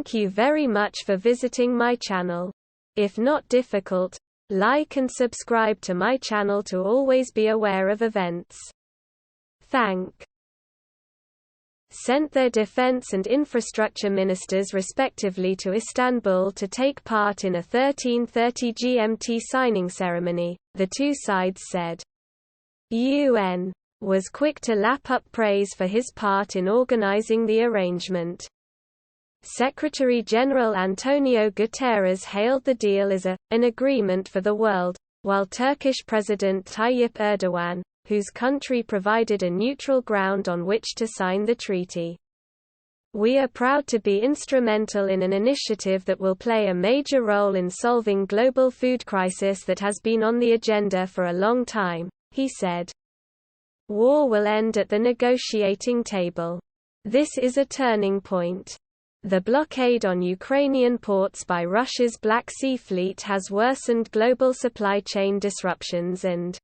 Thank you very much for visiting my channel. If not difficult, like and subscribe to my channel to always be aware of events. Thank. Sent their defense and infrastructure ministers respectively to Istanbul to take part in a 13:30 GMT signing ceremony, the two sides said. UN was quick to lap up praise for his part in organizing the arrangement. Secretary-General Antonio Guterres hailed the deal as an agreement for the world, while Turkish President Tayyip Erdogan, whose country provided a neutral ground on which to sign the treaty. We are proud to be instrumental in an initiative that will play a major role in solving global food crisis that has been on the agenda for a long time, he said. War will end at the negotiating table. This is a turning point. The blockade on Ukrainian ports by Russia's Black Sea Fleet has worsened global supply chain disruptions and,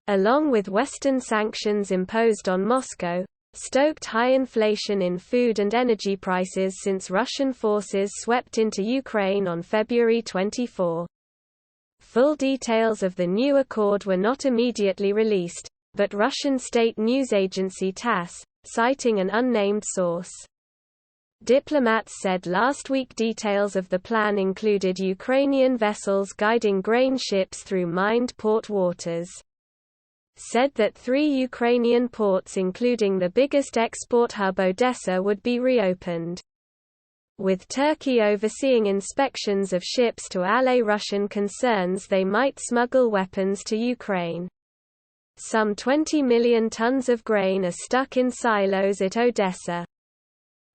along with Western sanctions imposed on Moscow, stoked high inflation in food and energy prices since Russian forces swept into Ukraine on February 24. Full details of the new accord were not immediately released, but Russian state news agency TASS, citing an unnamed source. Diplomats said last week details of the plan included Ukrainian vessels guiding grain ships through mined port waters. Said that 3 Ukrainian ports including the biggest export hub Odessa would be reopened. With Turkey overseeing inspections of ships to allay Russian concerns they might smuggle weapons to Ukraine. Some 20 million tons of grain are stuck in silos at Odessa.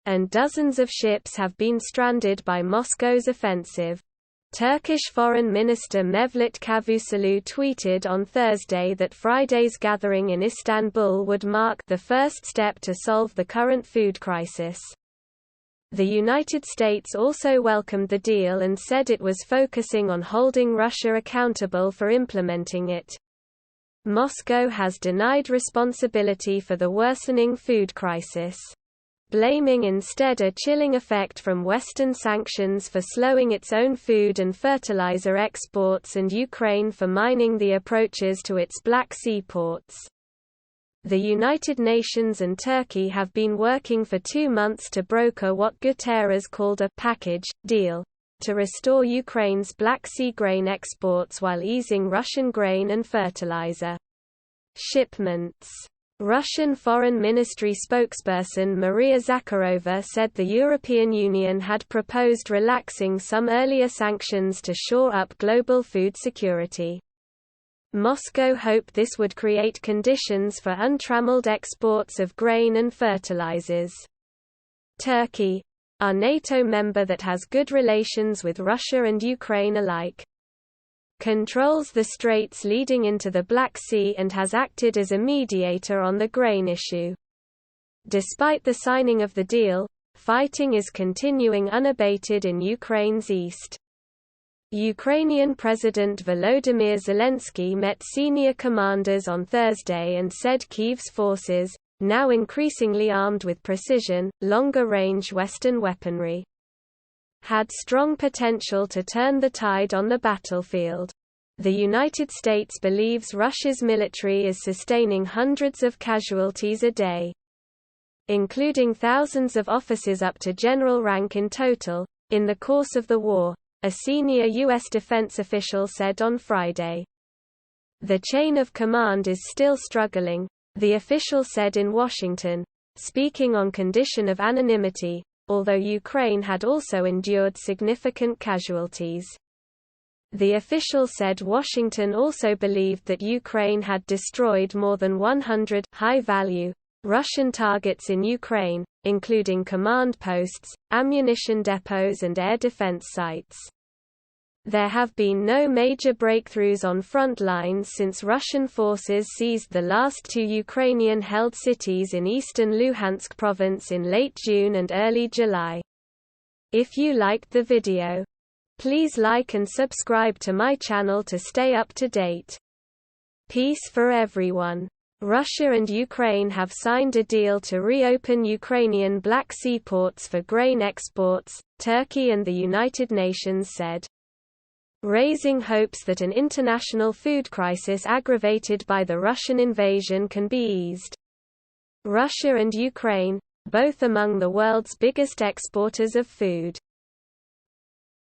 And dozens of ships have been stranded by Moscow's offensive. Turkish Foreign Minister Mevlut Cavusoglu tweeted on Thursday that Friday's gathering in Istanbul would mark the first step to solve the current food crisis. The United States also welcomed the deal and said it was focusing on holding Russia accountable for implementing it. Moscow has denied responsibility for the worsening food crisis, blaming instead a chilling effect from Western sanctions for slowing its own food and fertilizer exports and Ukraine for mining the approaches to its Black Sea ports. The United Nations and Turkey have been working for 2 months to broker what Guterres called a package deal to restore Ukraine's Black Sea grain exports while easing Russian grain and fertilizer shipments. Russian Foreign Ministry spokesperson Maria Zakharova said the European Union had proposed relaxing some earlier sanctions to shore up global food security. Moscow hoped this would create conditions for untrammeled exports of grain and fertilizers. Turkey, our NATO member that has good relations with Russia and Ukraine alike, controls the straits leading into the Black Sea and has acted as a mediator on the grain issue. Despite the signing of the deal, fighting is continuing unabated in Ukraine's east. Ukrainian President Volodymyr Zelensky met senior commanders on Thursday and said Kyiv's forces, now increasingly armed with precision, longer-range Western weaponry, had strong potential to turn the tide on the battlefield. The United States believes Russia's military is sustaining hundreds of casualties a day, including thousands of officers up to general rank in total, in the course of the war, a senior U.S. defense official said on Friday. The chain of command is still struggling, the official said in Washington, speaking on condition of anonymity, although Ukraine had also endured significant casualties. The official said Washington also believed that Ukraine had destroyed more than 100 high-value Russian targets in Ukraine, including command posts, ammunition depots and air defense sites. There have been no major breakthroughs on front lines since Russian forces seized the last 2 Ukrainian-held cities in eastern Luhansk province in late June and early July. If you liked the video, please like and subscribe to my channel to stay up to date. Peace for everyone. Russia and Ukraine have signed a deal to reopen Ukrainian Black Sea ports for grain exports, Turkey and the United Nations said, raising hopes that an international food crisis aggravated by the Russian invasion can be eased. Russia and Ukraine, both among the world's biggest exporters of food,